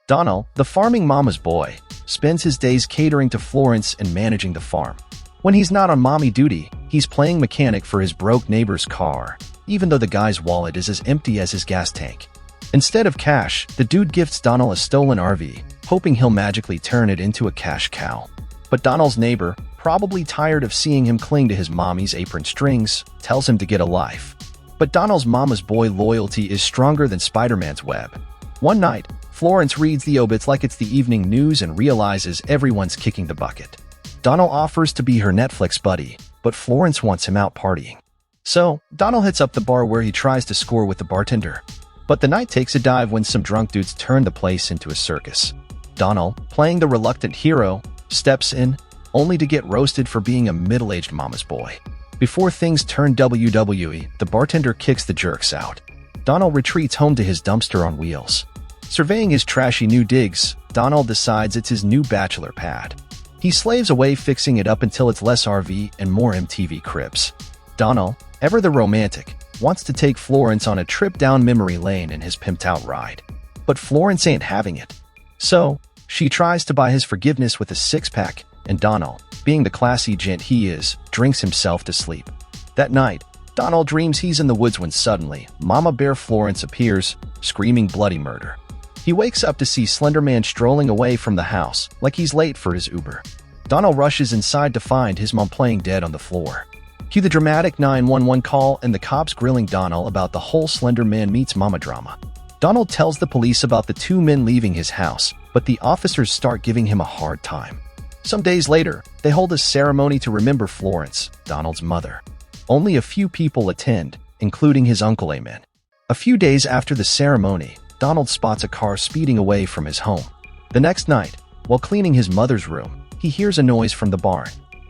Donald, the farming mama's boy, spends his days catering to Florence and managing the farm. When he's not on mommy duty, he's playing mechanic for his broke neighbor's car, even though the guy's wallet is as empty as his gas tank. Instead of cash, the dude gifts Donald a stolen RV, hoping he'll magically turn it into a cash cow. But Donald's neighbor, probably tired of seeing him cling to his mommy's apron strings, tells him to get a life. But Donald's mama's boy loyalty is stronger than Spider-Man's web. One night, Florence reads the obits like it's the evening news and realizes everyone's kicking the bucket. Donald offers to be her Netflix buddy, but Florence wants him out partying. So, Donald hits up the bar where he tries to score with the bartender. But the night takes a dive when some drunk dudes turn the place into a circus. Donald, playing the reluctant hero, steps in, only to get roasted for being a middle-aged mama's boy. Before things turn WWE, the bartender kicks the jerks out. Donald retreats home to his dumpster on wheels. Surveying his trashy new digs, Donald decides it's his new bachelor pad. He slaves away fixing it up until it's less RV and more MTV cribs. Donald, ever the romantic, wants to take Florence on a trip down memory lane in his pimped-out ride. But Florence ain't having it. So, she tries to buy his forgiveness with a six-pack, and Donald, being the classy gent he is, drinks himself to sleep. That night, Donald dreams he's in the woods when suddenly, Mama Bear Florence appears, screaming bloody murder. He wakes up to see Slender Man strolling away from the house, like he's late for his Uber. Donald rushes inside to find his mom playing dead on the floor. Cue the dramatic 911 call and the cops grilling Donald about the whole Slender Man meets Mama drama. Donald tells the police about the two men leaving his house, but the officers start giving him a hard time. Some days later, they hold a ceremony to remember Florence, Donald's mother. Only a few people attend, including his Uncle Amen. A few days after the ceremony, Donald spots a car speeding away from his home. The next night, while cleaning his mother's room, he hears a noise from the barn.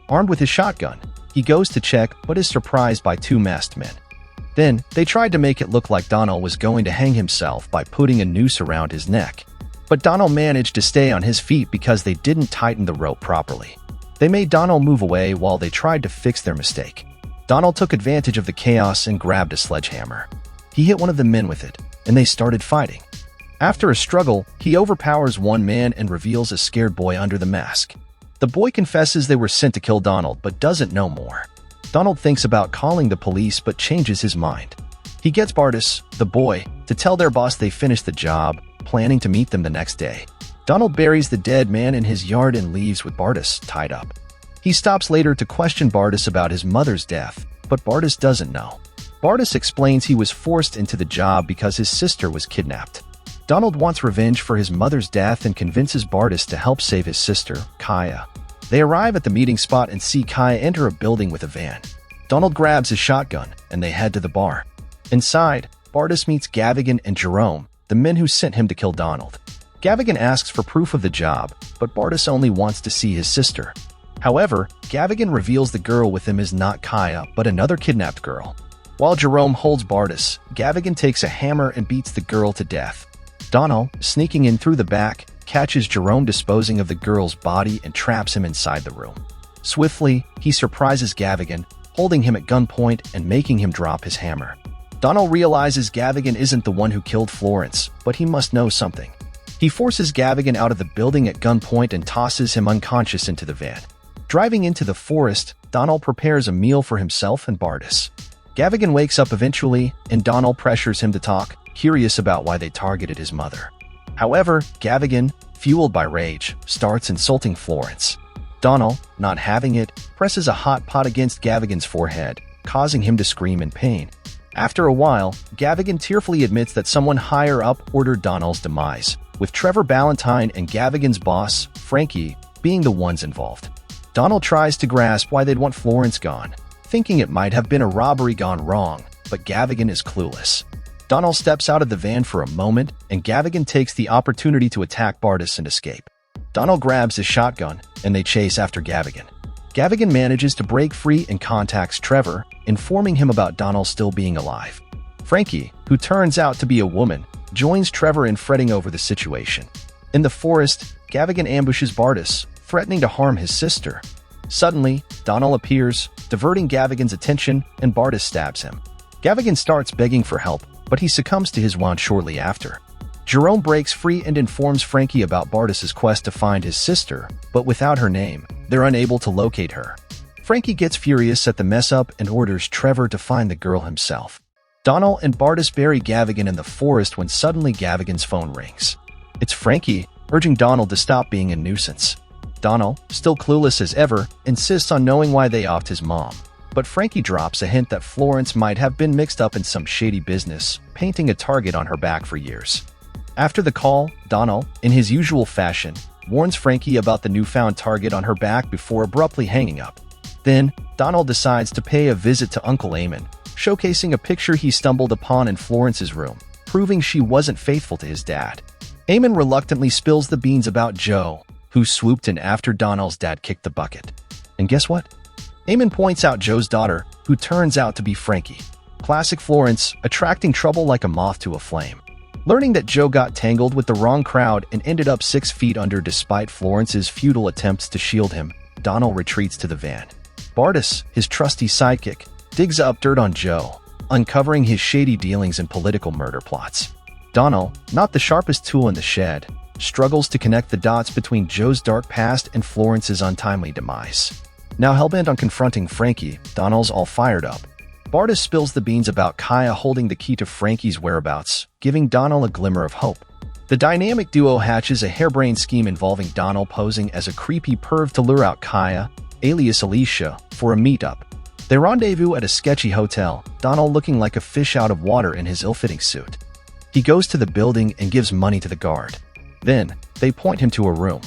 Armed with his shotgun, he goes to check but is surprised by two masked men. Then, they tried to make it look like Donald was going to hang himself by putting a noose around his neck. But Donald managed to stay on his feet because they didn't tighten the rope properly. They made Donald move away while they tried to fix their mistake. Donald took advantage of the chaos and grabbed a sledgehammer. He hit one of the men with it, and they started fighting. After a struggle, he overpowers one man and reveals a scared boy under the mask. The boy confesses they were sent to kill Donald but doesn't know more. Donald thinks about calling the police but changes his mind. He gets Bartis, the boy, to tell their boss they finished the job, planning to meet them the next day. Donald buries the dead man in his yard and leaves with Bartis tied up. He stops later to question Bartis about his mother's death, but Bartis doesn't know. Bartis explains he was forced into the job because his sister was kidnapped. Donald wants revenge for his mother's death and convinces Bartis to help save his sister, Kaya. They arrive at the meeting spot and see Kaya enter a building with a van. Donald grabs his shotgun, and they head to the bar. Inside, Bartis meets Gavigan and Jerome, the men who sent him to kill Donald. Gavigan asks for proof of the job, but Bartis only wants to see his sister. However, Gavigan reveals the girl with him is not Kaya, but another kidnapped girl. While Jerome holds Bartis, Gavigan takes a hammer and beats the girl to death. Donald, sneaking in through the back, catches Jerome disposing of the girl's body and traps him inside the room. Swiftly, he surprises Gavigan, holding him at gunpoint and making him drop his hammer. Donald realizes Gavigan isn't the one who killed Florence, but he must know something. He forces Gavigan out of the building at gunpoint and tosses him unconscious into the van. Driving into the forest, Donald prepares a meal for himself and Bartis. Gavigan wakes up eventually, and Donald pressures him to talk, curious about why they targeted his mother. However, Gavigan, fueled by rage, starts insulting Florence. Donald, not having it, presses a hot pot against Gavigan's forehead, causing him to scream in pain. After a while, Gavigan tearfully admits that someone higher up ordered Donald's demise, with Trevor Ballantyne and Gavigan's boss, Frankie, being the ones involved. Donald tries to grasp why they'd want Florence gone, thinking it might have been a robbery gone wrong, but Gavigan is clueless. Donald steps out of the van for a moment, and Gavigan takes the opportunity to attack Bartis and escape. Donald grabs his shotgun, and they chase after Gavigan. Gavigan manages to break free and contacts Trevor, informing him about Donald still being alive. Frankie, who turns out to be a woman, joins Trevor in fretting over the situation. In the forest, Gavigan ambushes Bartis, threatening to harm his sister. Suddenly, Donald appears, diverting Gavigan's attention, and Bartis stabs him. Gavigan starts begging for help, but he succumbs to his wound shortly after. Jerome breaks free and informs Frankie about Bartis's quest to find his sister, but without her name, they're unable to locate her. Frankie gets furious at the mess-up and orders Trevor to find the girl himself. Donald and Bartis bury Gavigan in the forest when suddenly Gavigan's phone rings. It's Frankie, urging Donald to stop being a nuisance. Donald, still clueless as ever, insists on knowing why they offed his mom. But Frankie drops a hint that Florence might have been mixed up in some shady business, painting a target on her back for years. After the call, Donald, in his usual fashion, warns Frankie about the newfound target on her back before abruptly hanging up. Then, Donald decides to pay a visit to Uncle Eamon, showcasing a picture he stumbled upon in Florence's room, proving she wasn't faithful to his dad. Eamon reluctantly spills the beans about Joe, who swooped in after Donald's dad kicked the bucket. And guess what? Eamon points out Joe's daughter, who turns out to be Frankie. Classic Florence, attracting trouble like a moth to a flame. Learning that Joe got tangled with the wrong crowd and ended up 6 feet under despite Florence's futile attempts to shield him, Donald retreats to the van. Bartis, his trusty sidekick, digs up dirt on Joe, uncovering his shady dealings in political murder plots. Donald, not the sharpest tool in the shed, struggles to connect the dots between Joe's dark past and Florence's untimely demise. Now hellbent on confronting Frankie, Donald's all fired up. Bartis spills the beans about Kaya holding the key to Frankie's whereabouts, giving Donald a glimmer of hope. The dynamic duo hatches a harebrained scheme involving Donald posing as a creepy perv to lure out Kaya, alias Alicia, for a meetup. They rendezvous at a sketchy hotel, Donald looking like a fish out of water in his ill-fitting suit. He goes to the building and gives money to the guard. Then, they point him to a room.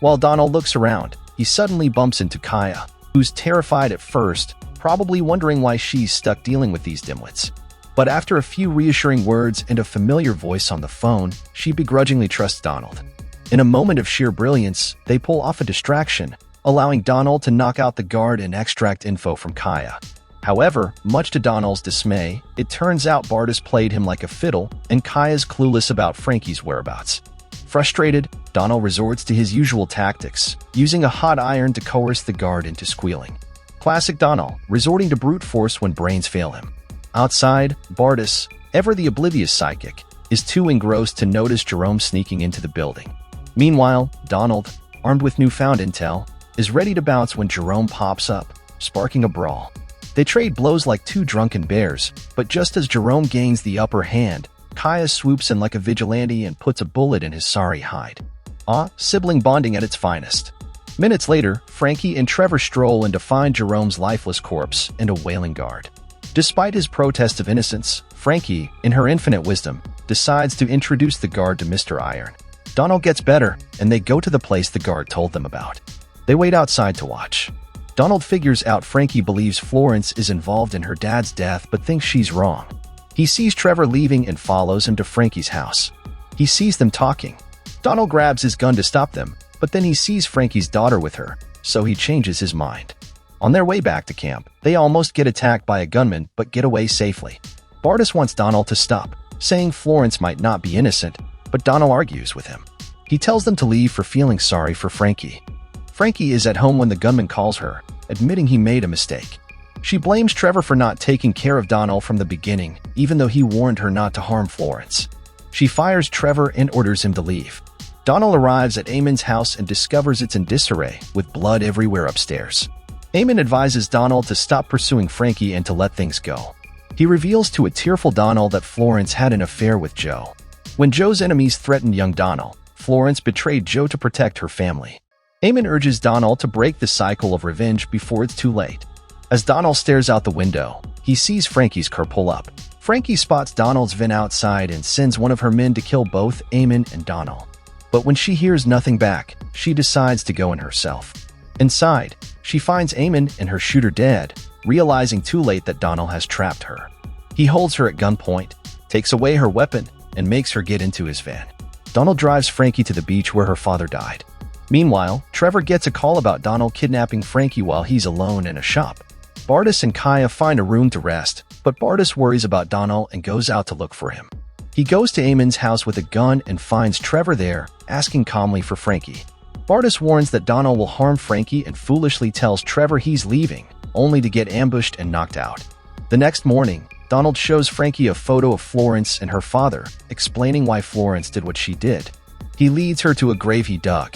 While Donald looks around, he suddenly bumps into Kaya, who's terrified at first, probably wondering why she's stuck dealing with these dimwits. But after a few reassuring words and a familiar voice on the phone, she begrudgingly trusts Donald. In a moment of sheer brilliance, they pull off a distraction, allowing Donald to knock out the guard and extract info from Kaya. However, much to Donald's dismay, it turns out Bartis played him like a fiddle, and Kaya's clueless about Frankie's whereabouts. Frustrated, Donald resorts to his usual tactics, using a hot iron to coerce the guard into squealing. Classic Donald, resorting to brute force when brains fail him. Outside, Bartis, ever the oblivious psychic, is too engrossed to notice Jerome sneaking into the building. Meanwhile, Donald, armed with newfound intel, is ready to bounce when Jerome pops up, sparking a brawl. They trade blows like two drunken bears, but just as Jerome gains the upper hand, Kaya swoops in like a vigilante and puts a bullet in his sorry hide. Sibling bonding at its finest. Minutes later, Frankie and Trevor stroll in to find Jerome's lifeless corpse and a wailing guard. Despite his protest of innocence, Frankie, in her infinite wisdom, decides to introduce the guard to Mr. Iron. Donald gets better, and they go to the place the guard told them about. They wait outside to watch. Donald figures out Frankie believes Florence is involved in her dad's death but thinks she's wrong. He sees Trevor leaving and follows him to Frankie's house. He sees them talking. Donald grabs his gun to stop them, but then he sees Frankie's daughter with her, so he changes his mind. On their way back to camp, they almost get attacked by a gunman but get away safely. Bartis wants Donald to stop, saying Florence might not be innocent, but Donald argues with him. He tells them to leave for feeling sorry for Frankie. Frankie is at home when the gunman calls her, admitting he made a mistake. She blames Trevor for not taking care of Donald from the beginning, even though he warned her not to harm Florence. She fires Trevor and orders him to leave. Donald arrives at Eamon's house and discovers it's in disarray, with blood everywhere upstairs. Eamon advises Donald to stop pursuing Frankie and to let things go. He reveals to a tearful Donald that Florence had an affair with Joe. When Joe's enemies threatened young Donald, Florence betrayed Joe to protect her family. Eamon urges Donald to break the cycle of revenge before it's too late. As Donald stares out the window, he sees Frankie's car pull up. Frankie spots Donald's van outside and sends one of her men to kill both Eamon and Donald. But when she hears nothing back, she decides to go in herself. Inside, she finds Eamon and her shooter dead, realizing too late that Donald has trapped her. He holds her at gunpoint, takes away her weapon, and makes her get into his van. Donald drives Frankie to the beach where her father died. Meanwhile, Trevor gets a call about Donald kidnapping Frankie while he's alone in a shop. Bartis and Kaya find a room to rest, but Bartis worries about Donald and goes out to look for him. He goes to Eamon's house with a gun and finds Trevor there, asking calmly for Frankie. Bartis warns that Donald will harm Frankie and foolishly tells Trevor he's leaving, only to get ambushed and knocked out. The next morning, Donald shows Frankie a photo of Florence and her father, explaining why Florence did what she did. He leads her to a grave he dug.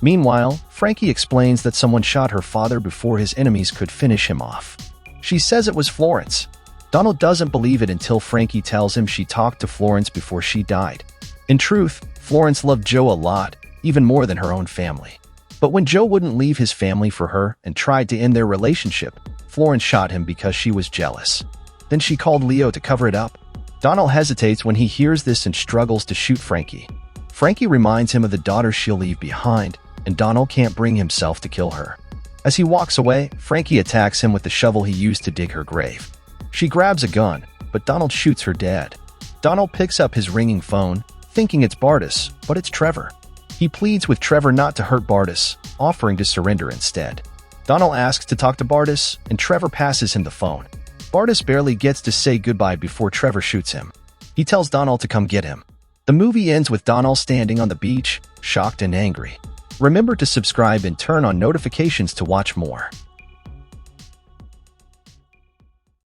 Meanwhile, Frankie explains that someone shot her father before his enemies could finish him off. She says it was Florence. Donald doesn't believe it until Frankie tells him she talked to Florence before she died. In truth, Florence loved Joe a lot, even more than her own family. But when Joe wouldn't leave his family for her and tried to end their relationship, Florence shot him because she was jealous. Then she called Leo to cover it up. Donald hesitates when he hears this and struggles to shoot Frankie. Frankie reminds him of the daughter she'll leave behind, and Donald can't bring himself to kill her. As he walks away, Frankie attacks him with the shovel he used to dig her grave. She grabs a gun, but Donald shoots her dead. Donald picks up his ringing phone, thinking it's Bartis, but it's Trevor. He pleads with Trevor not to hurt Bartis, offering to surrender instead. Donald asks to talk to Bartis, and Trevor passes him the phone. Bartis barely gets to say goodbye before Trevor shoots him. He tells Donald to come get him. The movie ends with Donald standing on the beach, shocked and angry. Remember to subscribe and turn on notifications to watch more.